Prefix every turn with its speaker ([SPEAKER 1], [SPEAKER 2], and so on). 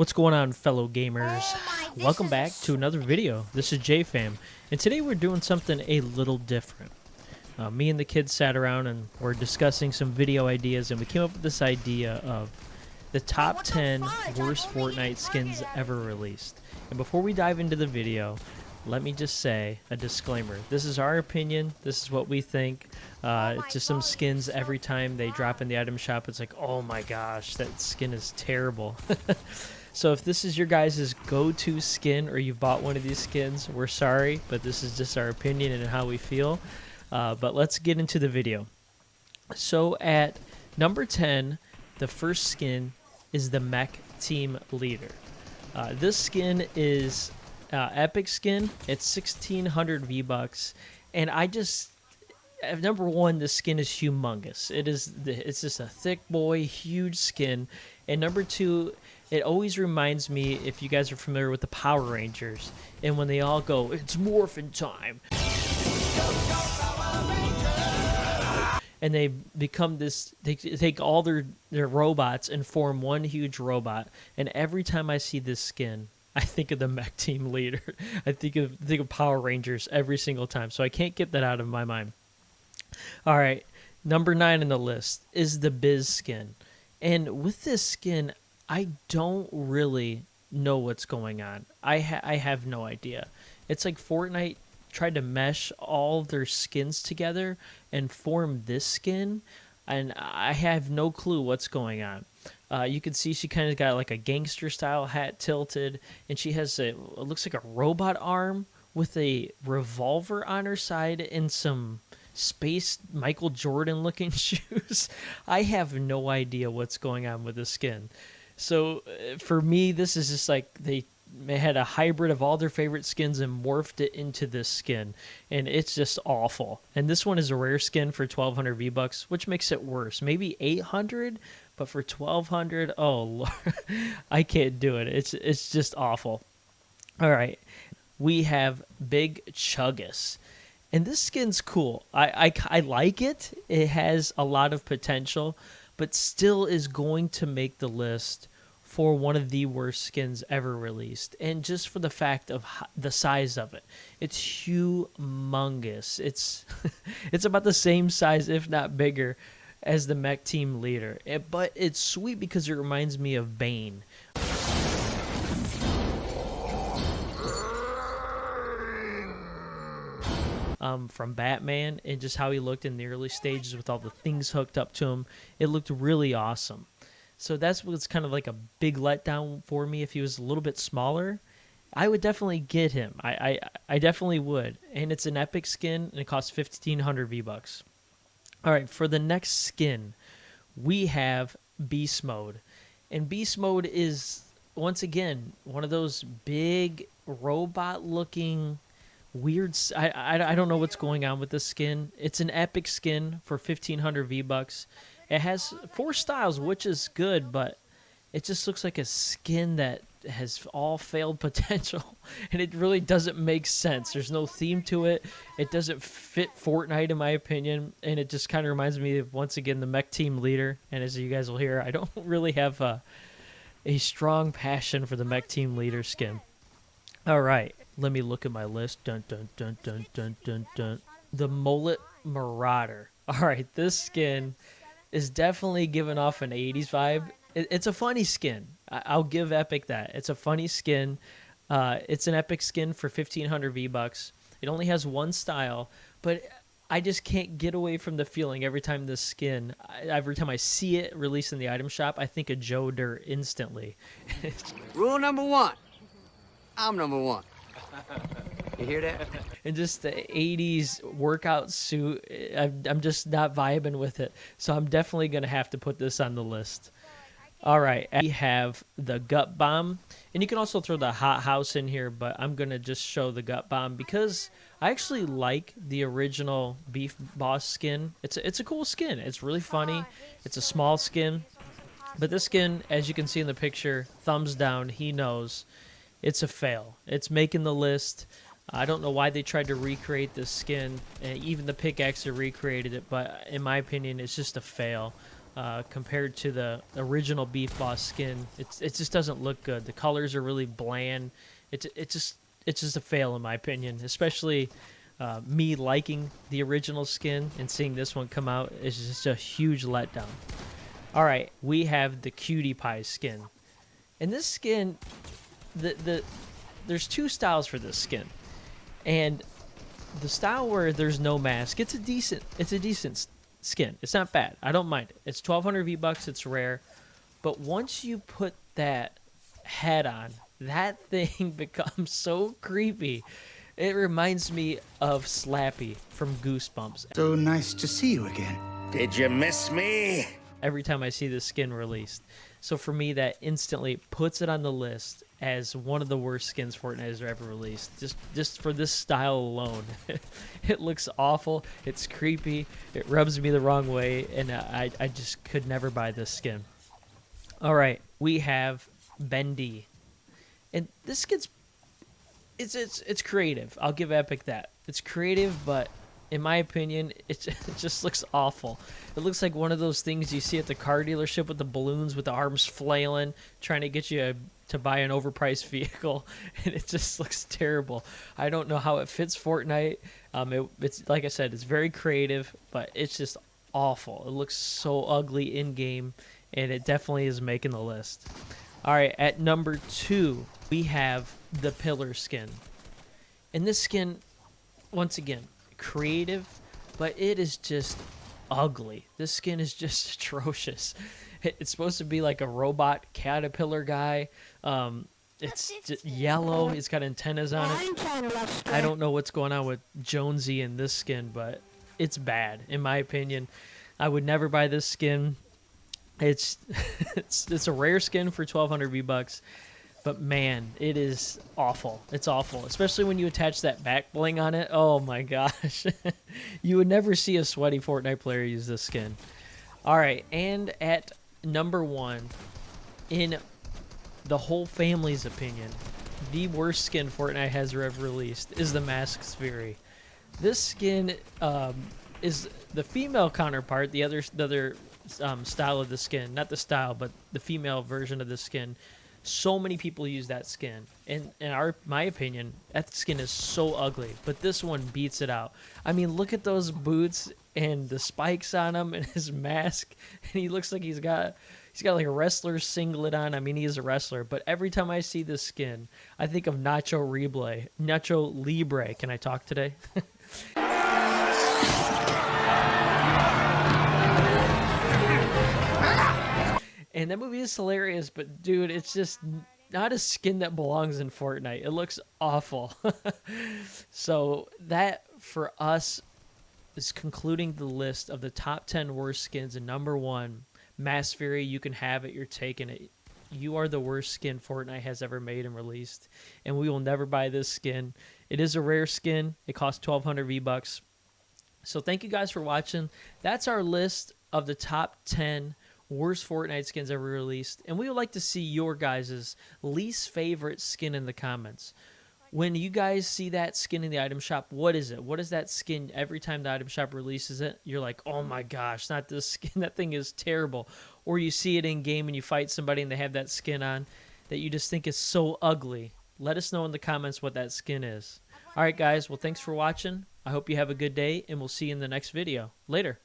[SPEAKER 1] What's going on, fellow gamers? Welcome back to another video. This is JFam, and today we're doing something a little different. Me and the kids sat around and we're discussing some video ideas, and we came up with this idea of the top 10 worst Fortnite skins ever released. And before we dive into the video, let me just say a disclaimer. This is our opinion. This is what we think. Just some skins, every time they drop in the item shop, it's like, oh my gosh, that skin is terrible. So if this is your guys' go-to skin, or you've bought one of these skins, we're sorry, but this is just our opinion and how we feel. But let's get into the video. So at number 10, the first skin is the Mech Team Leader. This skin is epic skin. It's 1,600 V-Bucks, and number one, the skin is humongous. It's just a thick boy, huge skin. And number two, it always reminds me, if you guys are familiar with the Power Rangers, and when they all go, "It's morphin' time," and they become this, they take all their robots and form one huge robot. And every time I see this skin, I think of the Mech Team Leader. I think of Power Rangers every single time. So I can't get that out of my mind. All right, number 9 on the list is the Biz skin. And with this skin, I don't really know what's going on. I have no idea. It's like Fortnite tried to mesh all their skins together and form this skin, and I have no clue what's going on. You can see she kind of got like a gangster style hat tilted, and she has it looks like a robot arm with a revolver on her side and some space Michael Jordan looking shoes. I have no idea what's going on with the skin. So for me, this is just like they had a hybrid of all their favorite skins and morphed it into this skin, and it's just awful. And this one is a rare skin for 1,200 V-Bucks, which makes it worse. Maybe 800, but for 1,200, oh Lord, I can't do it. It's just awful. All right, we have Big Chuggus. And this skin's cool. I like it. It has a lot of potential, but still is going to make the list for one of the worst skins ever released. And just for the fact of the size of it. It's humongous. It's it's about the same size, if not bigger, as the Mech Team Leader. But it's sweet because it reminds me of Bane. From Batman, and just how he looked in the early stages with all the things hooked up to him. It looked really awesome. So that's what's kind of like a big letdown for me. If he was a little bit smaller, I would definitely get him. I definitely would. And it's an epic skin, and it costs 1,500 V-Bucks. All right, for the next skin, we have Beast Mode. And Beast Mode is, once again, one of those big robot-looking weird. I don't know what's going on with this skin. It's an epic skin for 1,500 V-Bucks. It has 4 styles, which is good, but it just looks like a skin that has all failed potential, and it really doesn't make sense. There's no theme to it. It doesn't fit Fortnite, in my opinion, and it just kind of reminds me of, once again, the Mech Team Leader. And as you guys will hear, I don't really have a strong passion for the Mech Team Leader skin. All right, let me look at my list. Dun, dun, dun, dun, dun, dun, dun. The Mullet Marauder. All right, this skin is definitely giving off an 80s vibe. It's a funny skin. I'll give Epic that. It's a funny skin. It's an epic skin for 1,500 V-Bucks. It only has one style, but I just can't get away from the feeling every time this skin, every time I see it released in the item shop, I think of Joe Dirt instantly.
[SPEAKER 2] Rule number 1. I'm number 1. You hear that?
[SPEAKER 1] And just the 80s workout suit, I'm just not vibing with it. So I'm definitely going to have to put this on the list. All right, we have the Gut Bomb. And you can also throw the Hot House in here, but I'm going to just show the Gut Bomb because I actually like the original Beef Boss skin. It's a cool skin. It's really funny. It's a small skin. But this skin, as you can see in the picture, thumbs down, he knows. It's a fail. It's making the list. I don't know why they tried to recreate this skin. Even the pickaxe recreated it, but in my opinion, it's just a fail. compared to the original Beef Boss skin. It just doesn't look good. The colors are really bland. It's just a fail in my opinion. Especially me liking the original skin and seeing this one come out is just a huge letdown. All right, we have the Cutie Pie skin, and this skin, there's two styles for this skin, and the style where there's no mask, it's a decent skin. It's not bad. I don't mind it. It's 1,200 V-Bucks. It's rare, but once you put that head on, that thing becomes so creepy. It reminds me of Slappy from Goosebumps.
[SPEAKER 3] So nice to see you again.
[SPEAKER 4] Did you miss me?
[SPEAKER 1] Every time I see this skin released. So for me, that instantly puts it on the list as one of the worst skins Fortnite has ever released. Just for this style alone. It looks awful. It's creepy. It rubs me the wrong way. And I just could never buy this skin. All right. We have Bendy. And this skin's... It's creative. I'll give Epic that. It's creative, but... in my opinion, it just looks awful. It looks like one of those things you see at the car dealership with the balloons with the arms flailing, trying to get you to buy an overpriced vehicle, and it just looks terrible. I don't know how it fits Fortnite. It's like I said, it's very creative, but it's just awful. It looks so ugly in-game, and it definitely is making the list. All right, at number 2, we have the Pillar skin. And this skin, once again, creative, but it is just ugly. This skin is just atrocious. It's supposed to be like a robot caterpillar guy. It's just yellow. It's got antennas on it. I don't know what's going on with Jonesy in this skin, but it's bad in my opinion. I would never buy this skin. It's a rare skin for 1,200 V-Bucks. But man, it is awful. It's awful, especially when you attach that back bling on it. Oh my gosh. You would never see a sweaty Fortnite player use this skin. All right, and at number 1, in the whole family's opinion, the worst skin Fortnite has ever released is the Masked Fury. This skin is the female counterpart, the other style of the skin. Not the style, but the female version of the skin. So many people use that skin, and in my opinion, that skin is so ugly. But this one beats it out. I mean, look at those boots and the spikes on him, and his mask, and he looks like he's got like a wrestler's singlet on. I mean, he is a wrestler. But every time I see this skin, I think of Nacho Libre. Can I talk today? And that movie is hilarious, but dude, it's just not a skin that belongs in Fortnite. It looks awful. So that, for us, is concluding the list of the top 10 worst skins. And number 1, Masked Fury, you can have it. You're taking it. You are the worst skin Fortnite has ever made and released. And we will never buy this skin. It is a rare skin. It costs 1,200 V-Bucks. So thank you guys for watching. That's our list of the top 10 worst Fortnite skins ever released, and we would like to see your guys' least favorite skin in the comments. When you guys see that skin in the item shop, what is it? What is that skin? Every time the item shop releases it, you're like, oh my gosh, not this skin. That thing is terrible. Or you see it in game and you fight somebody and they have that skin on that you just think is so ugly. Let us know in the comments what that skin is. All right, guys. Well, thanks for watching. I hope you have a good day, and we'll see you in the next video. Later.